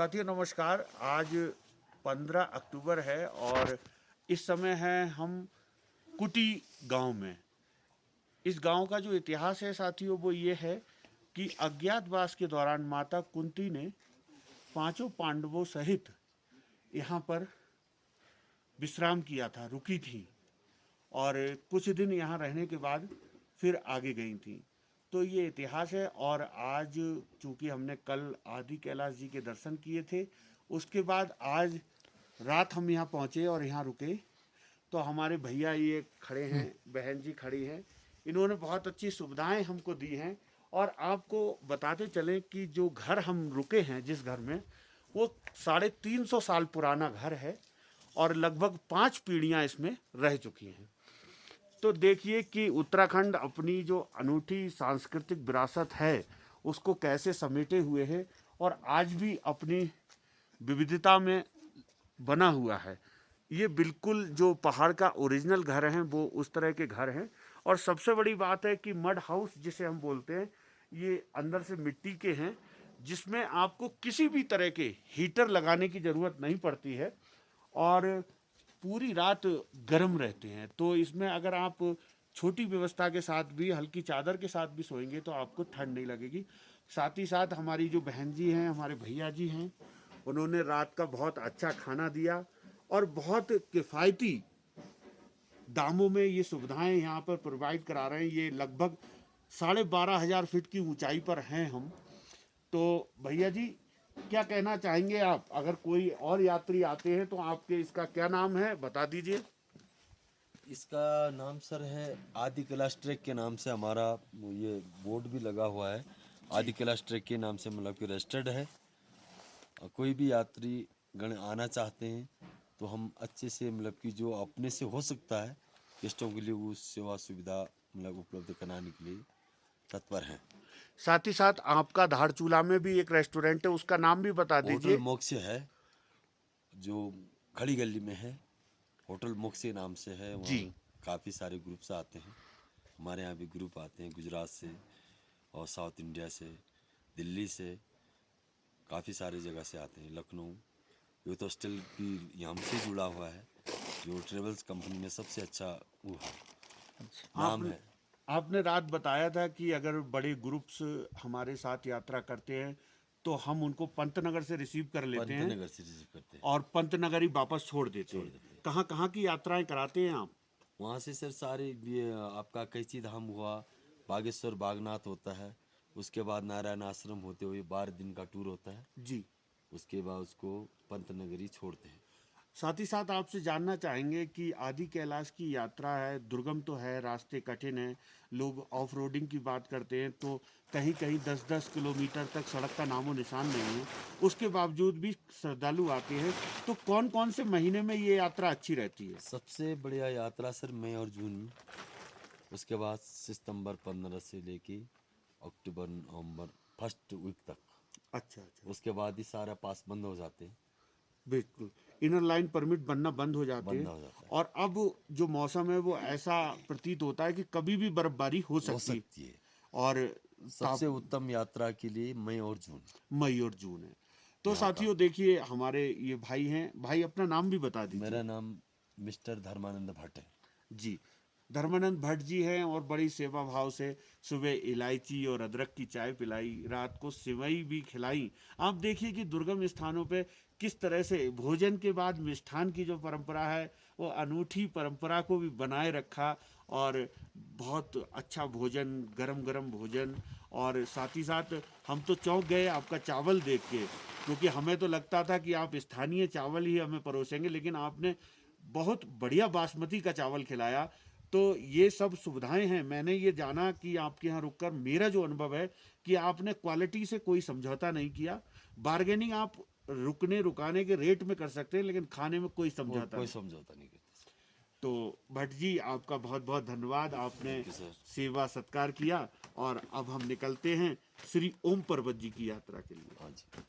साथियों नमस्कार। आज 15 अक्टूबर है और इस समय है हम कुटी गांव में। इस गांव का जो इतिहास है साथियों वो ये है कि अज्ञातवास के दौरान माता कुंती ने पांचों पांडवों सहित यहाँ पर विश्राम किया था, रुकी थी और कुछ दिन यहाँ रहने के बाद फिर आगे गई थी। तो ये इतिहास है। और आज चूंकि हमने कल आदि कैलाश जी के दर्शन किए थे, उसके बाद आज रात हम यहाँ पहुँचे और यहाँ रुके। तो हमारे भैया ये खड़े हैं, बहन जी खड़ी हैं, इन्होंने बहुत अच्छी सुविधाएं हमको दी हैं। और आपको बताते चलें कि जो घर हम रुके हैं, जिस घर में, वो 350 साल पुराना घर है और लगभग 5 पीढ़ियां इसमें रह चुकी हैं। तो देखिए कि उत्तराखंड अपनी जो अनूठी सांस्कृतिक विरासत है उसको कैसे समेटे हुए है और आज भी अपनी विविधता में बना हुआ है। ये बिल्कुल जो पहाड़ का ओरिजिनल घर है वो उस तरह के घर हैं। और सबसे बड़ी बात है कि मड हाउस जिसे हम बोलते हैं, ये अंदर से मिट्टी के हैं, जिसमें आपको किसी भी तरह के हीटर लगाने की ज़रूरत नहीं पड़ती है और पूरी रात गर्म रहते हैं। तो इसमें अगर आप छोटी व्यवस्था के साथ भी, हल्की चादर के साथ भी सोएंगे तो आपको ठंड नहीं लगेगी। साथ ही साथ हमारी जो बहन जी हैं, हमारे भैया जी हैं, उन्होंने रात का बहुत अच्छा खाना दिया और बहुत किफ़ायती दामों में ये सुविधाएं यहाँ पर प्रोवाइड करा रहे हैं। ये लगभग 12,500 फीट की ऊंचाई पर हैं हम। तो भैया जी क्या कहना चाहेंगे आप? अगर कोई और यात्री आते हैं तो आपके इसका क्या नाम है, बता दीजिए। इसका नाम सर है आदि कैलाश ट्रैक के नाम से। हमारा ये बोर्ड भी लगा हुआ है, आदि कैलाश ट्रैक के नाम से, मतलब कि रजिस्टर्ड है। और कोई भी यात्री गण आना चाहते हैं तो हम अच्छे से, मतलब कि जो अपने से हो सकता है गेस्टों के लिए, वो सेवा सुविधा मतलब उपलब्ध कराने के लिए तत्पर हैं। साथ ही साथ आपका धारचूला में भी एक रेस्टोरेंट है, उसका नाम भी बता होटल दीजिए। मोक्ष है जो खड़ी गली में है, होटल मोक्ष के नाम से है। जी। वहाँ काफ़ी सारे ग्रुप्स आते हैं, हमारे यहाँ भी ग्रुप आते हैं गुजरात से और साउथ इंडिया से, दिल्ली से, काफ़ी सारी जगह से आते हैं, लखनऊ। ये तो स्टिल भी यहाँ से जुड़ा हुआ है, जो ट्रेवल्स कंपनी में सबसे अच्छा वो है, नाम आपने है। आपने रात बताया था कि अगर बड़े ग्रुप्स हमारे साथ यात्रा करते हैं तो हम उनको पंतनगर से रिसीव कर लेते हैं पंतनगर से रिसीव करते हैं, और पंतनगर ही वापस छोड़ देते छोड़ हैं। देते हैं। कहाँ कहाँ की यात्राएं कराते हैं आप? वहाँ से सर सारे ये आपका कैची धाम हुआ, बागेश्वर बागनाथ होता है, उसके बाद नारायण आश्रम होते हुए 12 दिन का टूर होता है। जी। उसके बाद उसको पंतनगरी छोड़ते हैं। साथ ही साथ आपसे जानना चाहेंगे कि आदि कैलाश की यात्रा है, दुर्गम तो है, रास्ते कठिन हैं, लोग ऑफ रोडिंग की बात करते हैं तो कहीं कहीं 10-10 किलोमीटर तक सड़क का नामो निशान नहीं है, उसके बावजूद भी श्रद्धालु आते हैं। तो कौन कौन से महीने में ये यात्रा अच्छी रहती है? सबसे बढ़िया यात्रा सर मई और जून में, उसके बाद सितंबर 15 से लेके अक्टूबर नवंबर फर्स्ट वीक तक। अच्छा अच्छा। उसके बाद ही सारा पास बंद हो जाते हैं, बिल्कुल। इनर लाइन परमिट बनना बंद हो जाते बंद हैं। हो जाता है। और अब जो मौसम है वो ऐसा प्रतीत होता है कि कभी भी बर्फबारी हो हो सकती है। सकती है। और सबसे उत्तम यात्रा के लिए मई और जून मई और जून है। तो यहाँ का। साथियों देखिए, हमारे ये भाई हैं, भाई अपना नाम भी बता मेरा दीजिए। नाम मिस्टर धर्मानंद भट्ट है। जी। धर्मानंद भट्ट जी हैं और बड़ी सेवा भाव से सुबह इलायची और अदरक की चाय पिलाई, रात को सिवई भी खिलाई। आप देखिए कि दुर्गम स्थानों पे किस तरह से भोजन के बाद मिष्ठान की जो परंपरा है वो अनूठी परंपरा को भी बनाए रखा। और बहुत अच्छा भोजन, गरम गरम भोजन। और साथ ही साथ हम तो चौंक गए आपका चावल देख के, क्योंकि हमें तो लगता था कि आप स्थानीय चावल ही हमें परोसेंगे, लेकिन आपने बहुत बढ़िया बासमती का चावल खिलाया। तो ये सब सुविधाएं हैं। मैंने ये जाना कि आपके यहाँ रुककर मेरा जो अनुभव है कि आपने क्वालिटी से कोई समझौता नहीं किया। बार्गेनिंग आप रुकने रुकाने के रेट में कर सकते हैं, लेकिन खाने में कोई समझौता कोई नहीं। समझौता नहीं करते सर। तो भट्ट जी आपका बहुत बहुत धन्यवाद, आपने थैंक यू सर। सेवा सत्कार किया। और अब हम निकलते हैं श्री ओम पर्वत जी की यात्रा के लिए। हाँ जी।